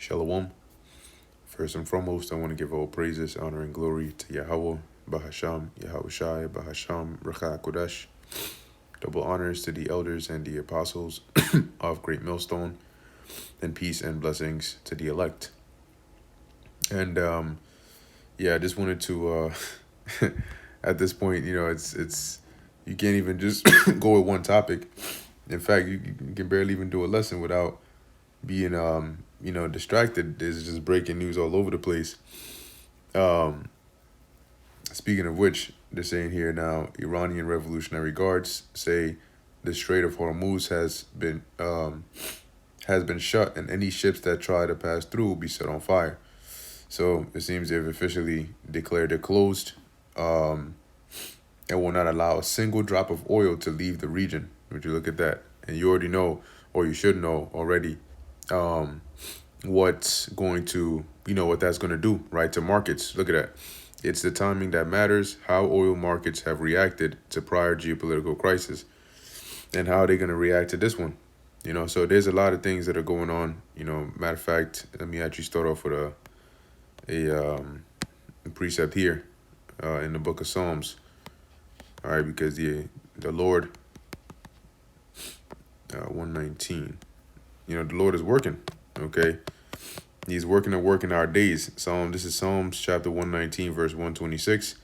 Shalom. First and foremost, I want to give all praises, honor, and glory to Yahweh, Bahasham, Yahushai, Bahasham, Recha Kodesh. Double honors to the elders and the apostles of Great Millstone, and peace and blessings to the elect. And I just wanted to, at this point, it's you can't even just go with one topic. In fact, you can barely even do a lesson without being distracted. There's just breaking news all over the place. Speaking of which, they're saying here now, Iranian Revolutionary Guards say the Strait of Hormuz has been shut, and any ships that try to pass through will be set on fire. So it seems they've officially declared it closed, and will not allow a single drop of oil to leave the region. Would you look at that? And you already know, or you should know already, what's going to, what that's going to do, right, to markets. Look at that. It's the timing that matters, how oil markets have reacted to prior geopolitical crisis, and how they're going to react to this one. So there's a lot of things that are going on. Matter of fact, let me actually start off with a precept here in the book of Psalms. All right, because the Lord, 119, the Lord is working, okay? He's working and working our days. This is Psalms chapter 119, verse 126.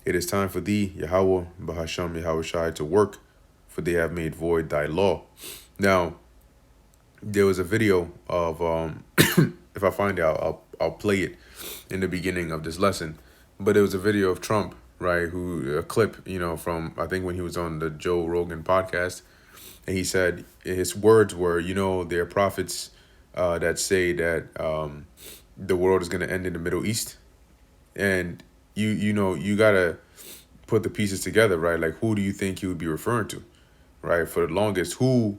It is time for thee, Yahweh, Bahasham, Yahushai, to work, for they have made void thy law. Now, there was a video of, if I find it, I'll play it in the beginning of this lesson. But it was a video of Trump, right, a clip, from, I think when he was on the Joe Rogan podcast. And he said, his words were, there are prophets that say that the world is going to end in the Middle East. And, you got to put the pieces together, right? Like, who do you think he would be referring to, right? For the longest, what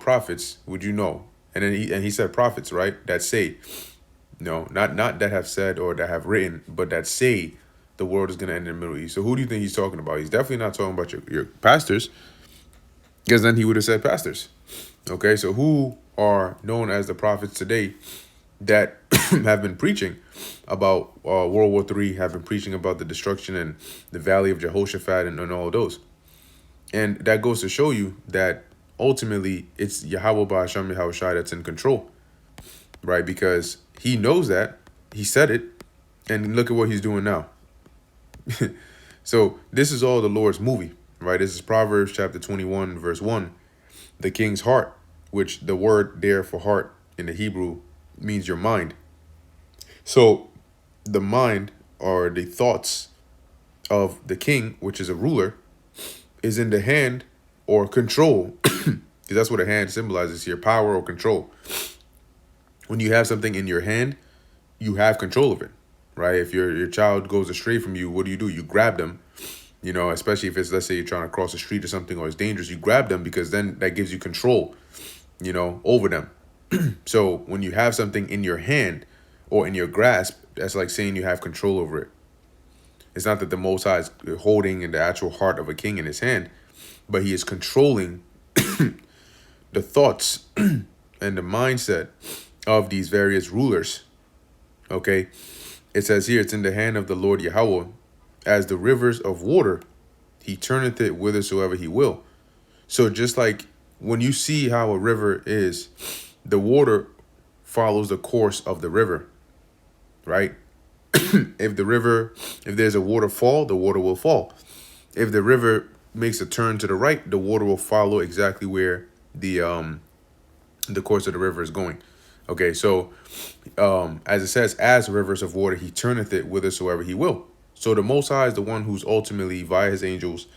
prophets would you know? And then he said prophets, right? That say, not that have said or that have written, but that say the world is going to end in the Middle East. So who do you think he's talking about? He's definitely not talking about your pastors, because then he would have said pastors. Okay, so who are known as the prophets today that have been preaching about World War III, have been preaching about the destruction and the Valley of Jehoshaphat and all of those? And that goes to show you that ultimately it's Yahweh Ba'asham Yahushai that's in control, right? Because he knows that, he said it, and look at what he's doing now. So this is all the Lord's movie, right? This is Proverbs chapter 21, verse 1. The king's heart, which the word there for heart in the Hebrew means your mind. So the mind, or the thoughts of the king, which is a ruler, is in the hand or control. Because that's what a hand symbolizes here, power or control. When you have something in your hand, you have control of it, right? If your child goes astray from you, what do? You grab them, especially if it's, let's say you're trying to cross the street or something, or it's dangerous, you grab them, because then that gives you control, over them. So when you have something in your hand or in your grasp, that's like saying you have control over it. It's not that the Most High is holding in the actual heart of a king in his hand, but he is controlling the thoughts and the mindset of these various rulers. Okay, it says here, it's in the hand of the Lord Yahweh, as the rivers of water, he turneth it whithersoever he will. So just like when you see how a river is, the water follows the course of the river, right? If there's a waterfall, the water will fall. If the river makes a turn to the right, the water will follow exactly where the course of the river is going. Okay, so as it says, as rivers of water, he turneth it whithersoever he will. So the Most High is the one who's ultimately, via his angels,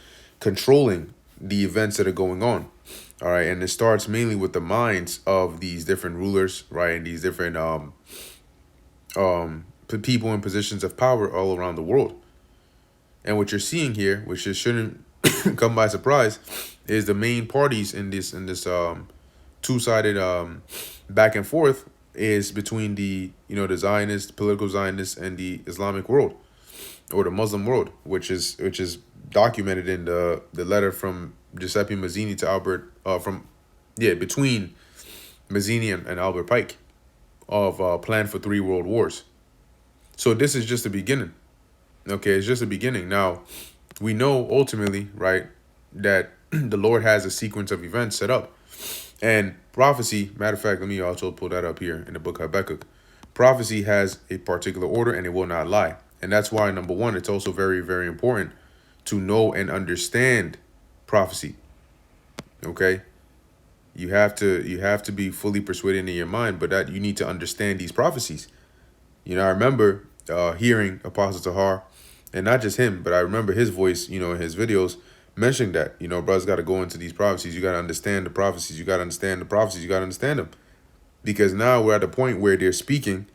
controlling the events that are going on. All right, and it starts mainly with the minds of these different rulers, right, and these different people in positions of power all around the world. And what you're seeing here, which shouldn't come by surprise, is the main parties in this two-sided back and forth is between the the Zionists, political Zionists, and the Islamic world, or the Muslim world, which is documented in the letter from Giuseppe Mazzini to Albert between Mazzini and Albert Pike of Plan for Three World Wars. So this is just the beginning. Okay, it's just the beginning. Now, we know ultimately, right, that the Lord has a sequence of events set up. And prophecy, matter of fact, let me also pull that up here in the book Habakkuk. Prophecy has a particular order and it will not lie. And that's why, number one, it's also very, very important to know and understand prophecy. Okay? You have to be fully persuaded in your mind, but that you need to understand these prophecies. I remember hearing Apostle Tahar, and not just him, but I remember his voice, in his videos mentioning that, brothers got to go into these prophecies. You got to understand the prophecies. You got to understand the prophecies. You got to understand them. Because now we're at the point where they're speaking.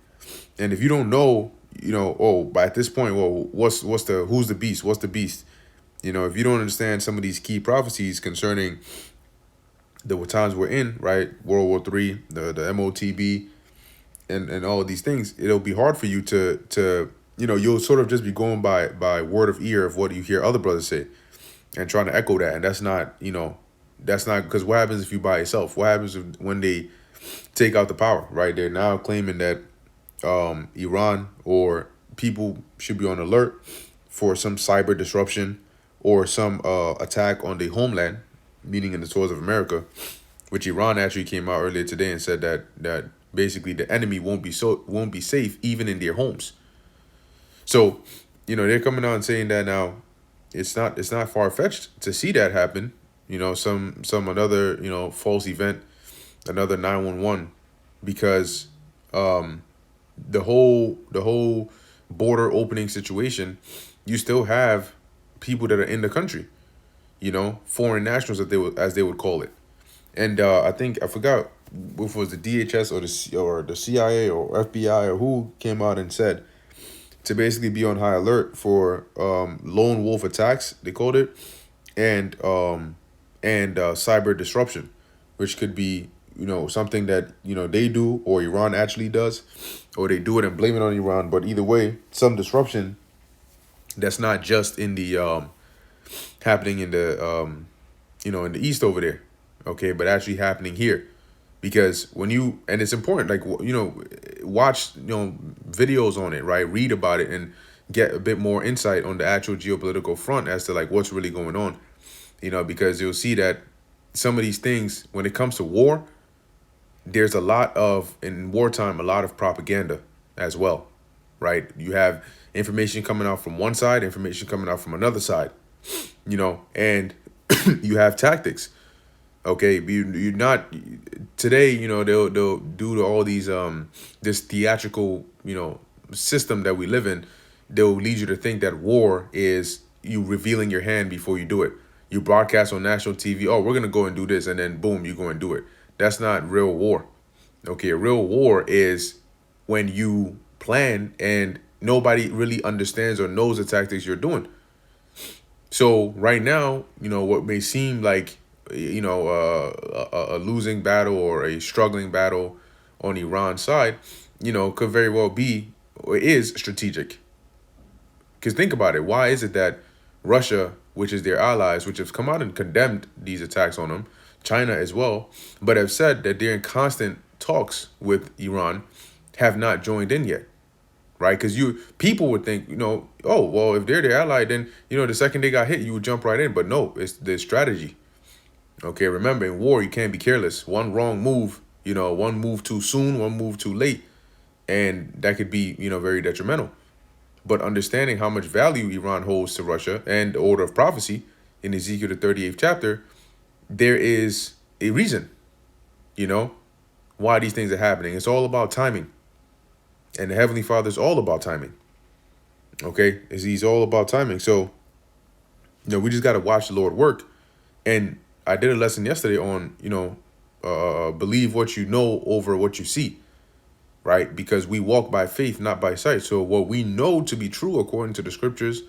And if you don't know, but at this point, well, who's the beast? What's the beast? If you don't understand some of these key prophecies concerning the times we're in, right? World War III, the MOTB, and all of these things, it'll be hard for you to you'll sort of just be going by word of ear of what you hear other brothers say and trying to echo that. And that's not, because what happens if you by yourself? What happens when they take out the power, right? They're now claiming that Iran or people should be on alert for some cyber disruption or some attack on the homeland, meaning in the soils of America, which Iran actually came out earlier today and said that basically the enemy won't be safe even in their homes. So, they're coming out and saying that now it's not far-fetched to see that happen. Some another, false event, another 911, because the whole border opening situation, you still have people that are in the country, foreign nationals as they would call it. And I forgot if it was the DHS or the CIA or FBI or who came out and said to basically be on high alert for lone wolf attacks, they called it, and cyber disruption, which could be something that they do or Iran actually does, or they do it and blame it on Iran. But either way, some disruption that's not just in the happening in the in the east over there, okay, but actually happening here. Because and it's important, like, watch, videos on it, right? Read about it and get a bit more insight on the actual geopolitical front as to like what's really going on, because you'll see that some of these things, when it comes to war, there's in wartime, a lot of propaganda as well, right? You have information coming out from one side, information coming out from another side, and you have tactics. Okay, you're not today. They'll do all these this theatrical system that we live in. They'll lead you to think that war is you revealing your hand before you do it. You broadcast on national TV. Oh, we're gonna go and do this, and then boom, you go and do it. That's not real war. Okay, real war is when you plan and nobody really understands or knows the tactics you're doing. So right now, what may seem like a losing battle or a struggling battle on Iran's side, could very well be or is strategic. Because think about it. Why is it that Russia, which is their allies, which have come out and condemned these attacks on them, China as well, but have said that they're in constant talks with Iran, have not joined in yet? Right? Because people would think, oh, well, if they're their ally, then, the second they got hit, you would jump right in. But no, it's the strategy. Okay, remember, in war, you can't be careless. One wrong move, one move too soon, one move too late, and that could be, very detrimental. But understanding how much value Iran holds to Russia and the order of prophecy in Ezekiel, the 38th chapter, there is a reason, why these things are happening. It's all about timing. And the Heavenly Father is all about timing. Okay? He's all about timing. So, we just got to watch the Lord work. And I did a lesson yesterday on, believe what you know over what you see, right? Because we walk by faith, not by sight. So what we know to be true according to the scriptures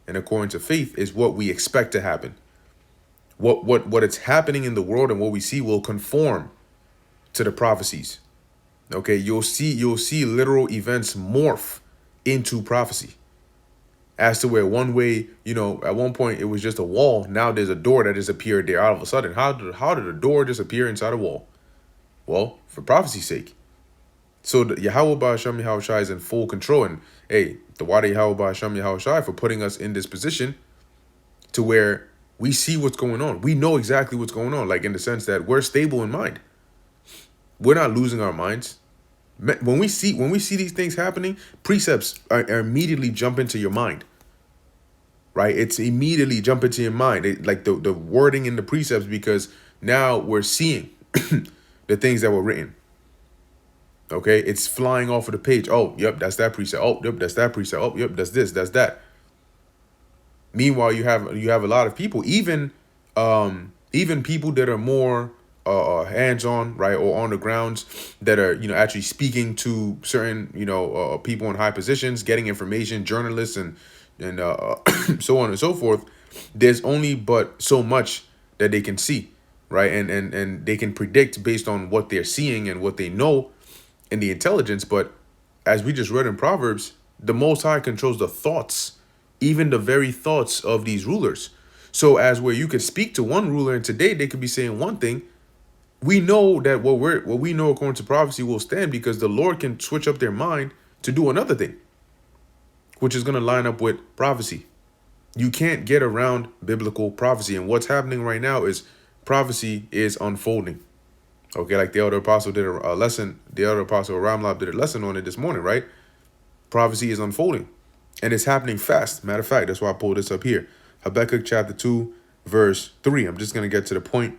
and according to faith is what we expect to happen. What it's happening in the world and what we see will conform to the prophecies. Okay, you'll see literal events morph into prophecy. As to where one way, at one point it was just a wall. Now there's a door that just appeared there all of a sudden. How did a door just appear inside a wall? Well, for prophecy's sake. So the Yahweh Ba'Shem Yahushai is in full control. And hey, the Wada Yahweh Ba'Shem Yahushai for putting us in this position to where we see what's going on. We know exactly what's going on, like in the sense that we're stable in mind. We're not losing our minds. When we see these things happening, precepts are immediately jump into your mind. Right? It's immediately jump into your mind. Like the wording in the precepts, because now we're seeing the things that were written. Okay, it's flying off of the page. Oh, yep, that's that precept. Oh, yep, that's that precept. Oh, yep, that's this, that's that. Meanwhile, you have a lot of people, even people that are more hands-on, right, or on the grounds, that are actually speaking to certain people in high positions, getting information, journalists and so on and so forth. There's only but so much that they can see, right, and they can predict based on what they're seeing and what they know and the intelligence. But as we just read in Proverbs, the Most High controls the thoughts, even the very thoughts of these rulers. So as where you could speak to one ruler and today they could be saying one thing, we know that what we know according to prophecy will stand, because the Lord can switch up their mind to do another thing, which is going to line up with prophecy. You can't get around biblical prophecy. And what's happening right now is prophecy is unfolding. Okay, like the elder apostle did a lesson. The elder apostle Ramlab did a lesson on it this morning, right? Prophecy is unfolding, and it's happening fast. Matter of fact, that's why I pulled this up here. Habakkuk chapter 2, verse 3. I'm just going to get to the point.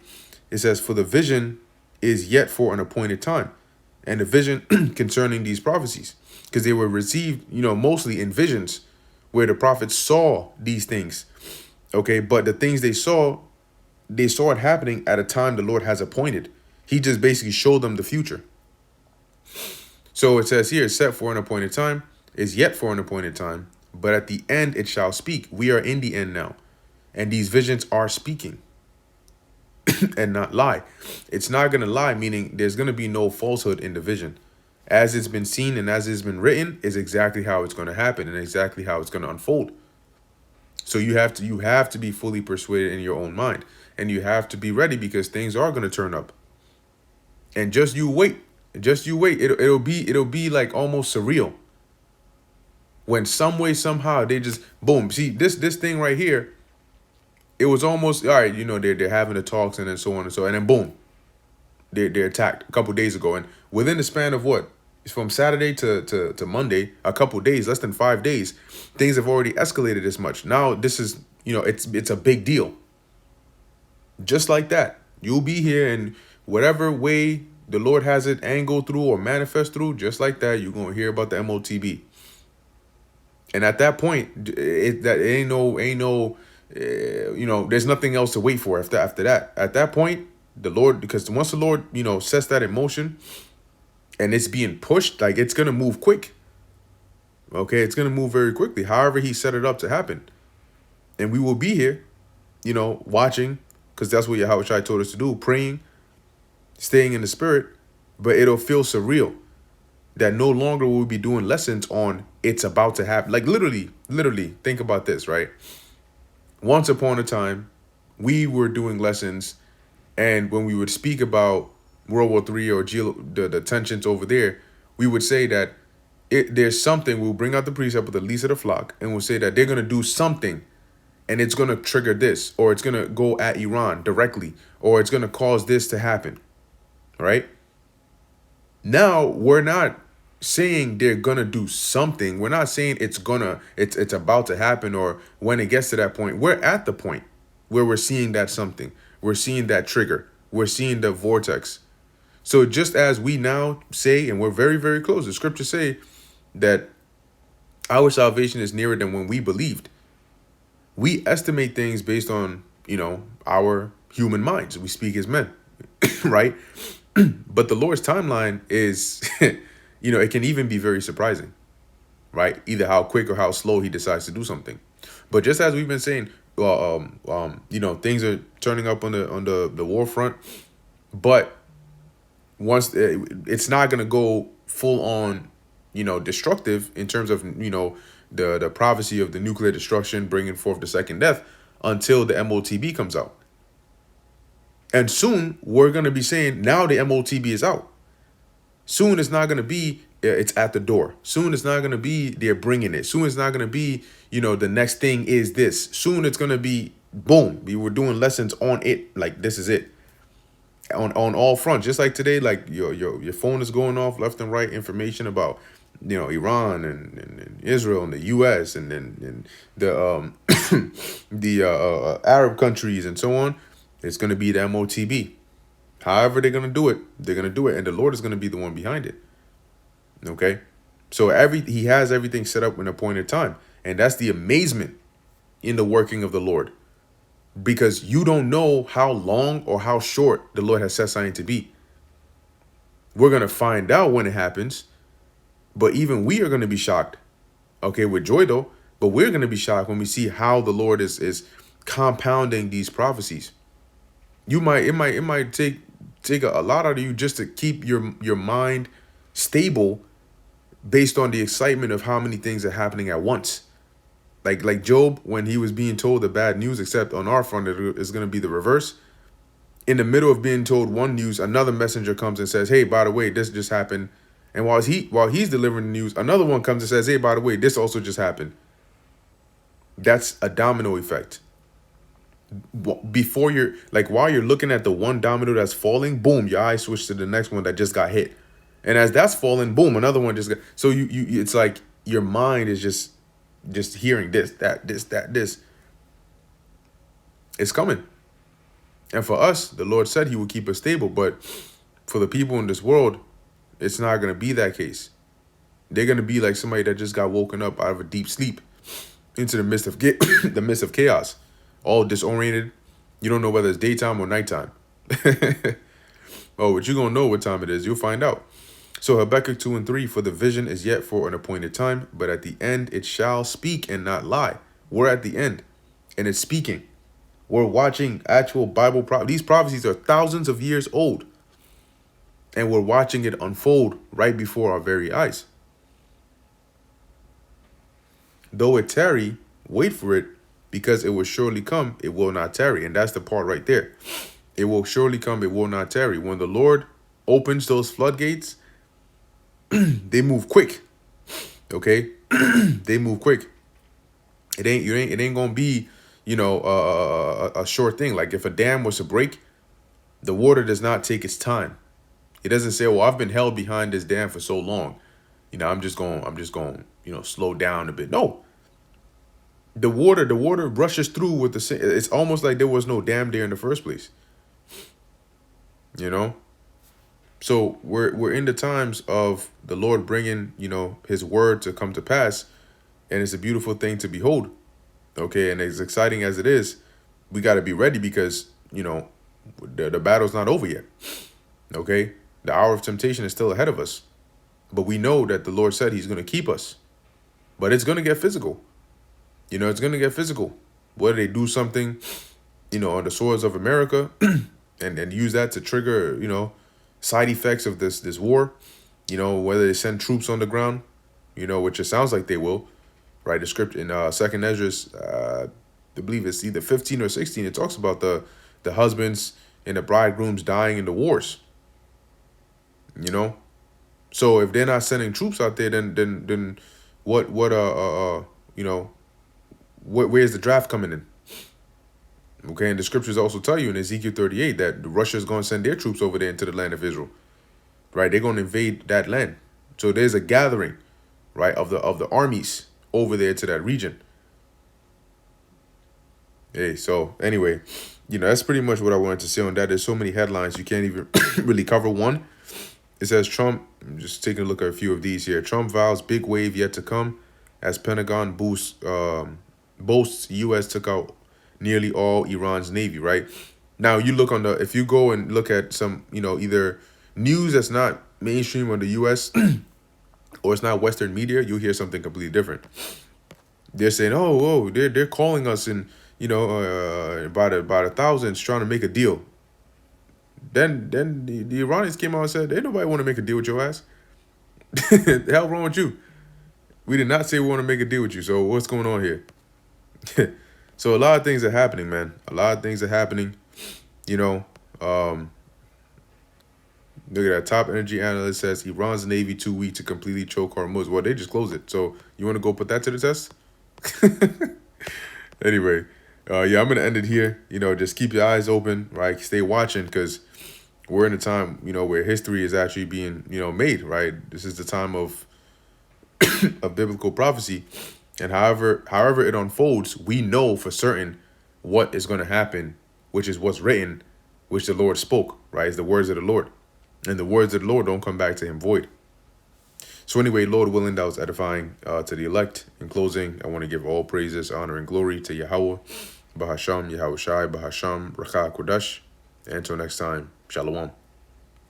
It says, "For the vision is yet for an appointed time." And the vision concerning these prophecies, because they were received, mostly in visions where the prophets saw these things. Okay, but the things they saw it happening at a time the Lord has appointed. He just basically showed them the future. So it says here, "Set for an appointed time, is yet for an appointed time, but at the end it shall speak." We are in the end now, and these visions are speaking and not lie. It's not going to lie, meaning there's going to be no falsehood in the vision. As it's been seen and as it's been written is exactly how it's going to happen and exactly how it's going to unfold. So you have to be fully persuaded in your own mind, and you have to be ready, because things are going to turn up. And just you wait. It'll be like almost surreal when some way, somehow they just boom. See this thing right here. It was almost all right. They're having the talks and then so on and so, and then boom, they're attacked a couple days ago. And within the span of what? It's from Saturday to Monday, a couple days, less than 5 days, things have already escalated this much. Now this is it's a big deal. Just like that, you'll be here, and whatever way the Lord has it angled through or manifest through, just like that, you're going to hear about the MOTB. And at that point, there's nothing else to wait for after that. At that point, the Lord, because once the Lord, sets that in motion and it's being pushed, like it's going to move quick. Okay, it's going to move very quickly, however he set it up to happen. And we will be here, watching, because that's what Yahweh told us to do, praying, staying in the spirit. But it'll feel surreal that no longer will we be doing lessons on it's about to happen. Like literally, think about this, right? Once upon a time, we were doing lessons, and when we would speak about World War III or the tensions over there, we would say that there's something. We'll bring out the precept of the least of the flock, and we'll say that they're going to do something, and it's going to trigger this, or it's going to go at Iran directly, or it's going to cause this to happen, right? Now, we're not saying they're going to do something. We're not saying it's about to happen, or when it gets to that point. We're at the point where we're seeing that something. We're seeing that trigger. We're seeing the vortex. So just as we now say, and we're very, very close, the scriptures say that our salvation is nearer than when we believed. We estimate things based on, our human minds. We speak as men, right? But the Lord's timeline is, it can even be very surprising, right? Either how quick or how slow he decides to do something. But just as we've been saying, things are turning up on the war front, but once it's not going to go full on, destructive in terms of, the prophecy of the nuclear destruction, bringing forth the second death, until the MOTB comes out. And soon we're going to be saying now the MOTB is out. Soon it's not going to be it's at the door. Soon it's not going to be they're bringing it. Soon it's not going to be, the next thing is this. Soon it's going to be boom. We were doing lessons on it. Like this is it. On all fronts. Just like today, like your phone is going off left and right information about Iran and Israel and the US and then the the Arab countries and so on. It's going to be the MOTB. However they're going to do it, they're going to do it. And the Lord is going to be the one behind it. Okay? So he has everything set up in appointed time. And that's the amazement in the working of the Lord. Because you don't know how long or how short the Lord has set something to be. We're going to find out when it happens. But even we are going to be shocked. Okay, with joy though. But we're going to be shocked when we see how the Lord is compounding these prophecies. It might take a lot out of you just to keep your mind stable based on the excitement of how many things are happening at once. Like Job, when he was being told the bad news, except on our front, it is going to be the reverse. In the middle of being told one news, another messenger comes and says, hey, by the way, this just happened. And while he's delivering the news, another one comes and says, hey, by the way, this also just happened. That's a domino effect. While you're looking at the one domino that's falling, boom, your eyes switch to the next one that just got hit. And as that's falling, boom, another one just got. So you it's like your mind is just hearing this, that, this, that, this. It's coming. And for us, the Lord said he would keep us stable. But for the people in this world, it's not going to be that case. They're going to be like somebody that just got woken up out of a deep sleep into the midst of the midst of chaos, all disoriented. You don't know whether it's daytime or nighttime. Oh, but you're going to know what time it is. You'll find out. So Habakkuk 2:3, for the vision is yet for an appointed time, but at the end it shall speak and not lie. We're at the end, and it's speaking. We're watching actual Bible these prophecies are thousands of years old, and we're watching it unfold right before our very eyes. Though it tarry, wait for it, because it will surely come, it will not tarry. And that's the part right there. It will surely come, it will not tarry. When the Lord opens those floodgates, they move quick. Okay? They move quick. It ain't gonna be, a short thing. Like if a dam was to break, the water does not take its time. It doesn't say, well, I've been held behind this dam for so long. I'm just going, slow down a bit. No. The water rushes through with it's almost like there was no dam there in the first place. So we're in the times of the Lord bringing, his word to come to pass. And it's a beautiful thing to behold. Okay. And as exciting as it is, we got to be ready because, the battle's not over yet. Okay. The hour of temptation is still ahead of us. But we know that the Lord said he's going to keep us. But it's going to get physical. It's going to get physical. Whether they do something, on the soils of America and use that to trigger, side effects of this war, whether they send troops on the ground, which it sounds like they will, right? The script in 2nd Ezra, I believe it's either 15 or 16, it talks about the husbands and the bridegrooms dying in the wars, So if they're not sending troops out there, then where's the draft coming in? Okay, and the scriptures also tell you in Ezekiel 38 that Russia's going to send their troops over there into the land of Israel, right? They're going to invade that land. So there's a gathering, right, of the armies over there to that region. Hey, so anyway, that's pretty much what I wanted to say on that. There's so many headlines, you can't even really cover one. It says Trump, I'm just taking a look at a few of these here. Trump vows big wave yet to come as Pentagon boasts U.S. took out nearly all Iran's Navy, right? Now, you look if you go and look at some, either news that's not mainstream on the U.S. or it's not Western media, you'll hear something completely different. They're saying, they're calling us in, about thousands trying to make a deal. Then the Iranians came out and said, ain't nobody want to make a deal with your ass. The hell wrong with you? We did not say we want to make a deal with you. So what's going on here? So a lot of things are happening, man. A lot of things are happening. Look at that. Top energy analyst says Iran's navy too weak to completely choke Hormuz. Well, they just closed it. So you want to go put that to the test? Anyway, yeah, I'm gonna end it here. Just keep your eyes open, right? Stay watching, because we're in a time, where history is actually being, made, right? This is the time of biblical prophecy, and however it unfolds, we know for certain what is going to happen, which is what's written, which the Lord spoke, right? It's the words of the Lord, and the words of the Lord don't come back to him void. So anyway, Lord willing, that was edifying to the elect. In closing, I want to give all praises, honor, and glory to Yahweh, Bahasham, Yahweh Shai, Bahasham, Rakha Kodash. And until next time, Shalom.